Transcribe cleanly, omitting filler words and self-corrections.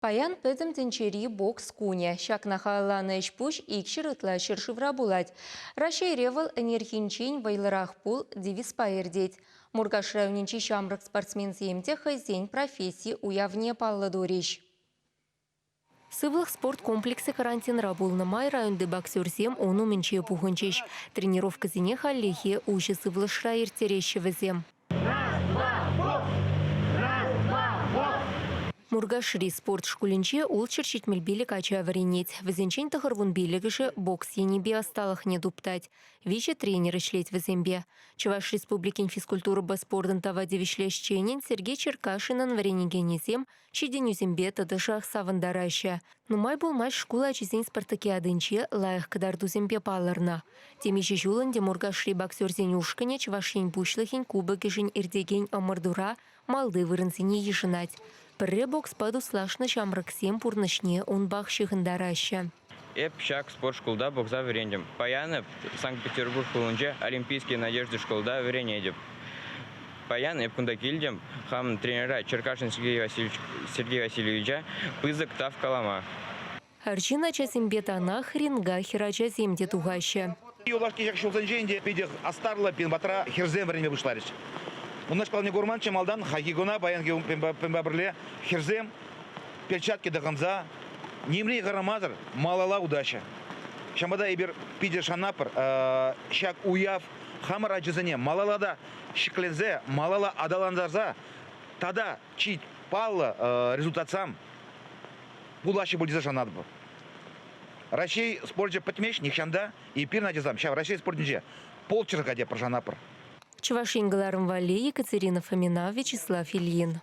Паян пөдім тінчері бокс куне. Шакна халланы ішпуш икшір ұтла шыршывра булать. Рашей ревыл энергинчень вайлырах пул девиз пайырдеть. Мургаш районинчи шамрық спортсмен земте хызень профессии уявне паллы дориш. Сывлых спорт комплексы карантинра булны май районды боксерзем ону менче пухынчеш. Тренировка зене халлехе уши сывлышра ертерещевізем. Мургашри спорт шкулинче ул черчитмельбили кача варенеть. Везенчень тахарвун билегиши бокс енебе осталых не дуптать. Виче тренеры шлеть везембе. Чуваш республикин физкультуры спортын таваде вишлещенен Сергей Черкашинан варенегенезем чиденю зембе тадышах савандараща. Нумай был матч школа очизень спартакиадынче лаях кадарду зембе паларна. Темище жуланде Мургашри боксер зенюшкане чувашень бушлыхень кубагишень ирдегень амардура малды вырынзине ешинать. Пірре бокс паду слашны шамраксем пурнышне он бах шығындараща. Эп шак спорт школда бокса верендем. Паяны Санкт-Петербург пулынче Олимпийские надежды школда веренедем. Паяны эп кунда келдем, хам тренера Черкашин Сергей Васильевича пызык тав калама. Арчина часимбетана хренга херача земде тугаща. Юлашки як шулзанженде пидех астарла пин батра херзем время вышларич. У нас калне гурман чемалдан хагигуна баянги пембабрле херзем перчатки до гамза нимри гарамазар малала удача. Шамада ибер пиде шанапр шак уяв хамар аджизане малалада шиклензе малала адаланзарза тада чит палла результатсам булаши бульдиза шанадбы. Россия спортже потмеш нихшанда и пир надизам. Ща Россия спортнже полчерка де прошанапр. Чувашингаларым Вале, Екатерина Фомина, Вячеслав Ильин.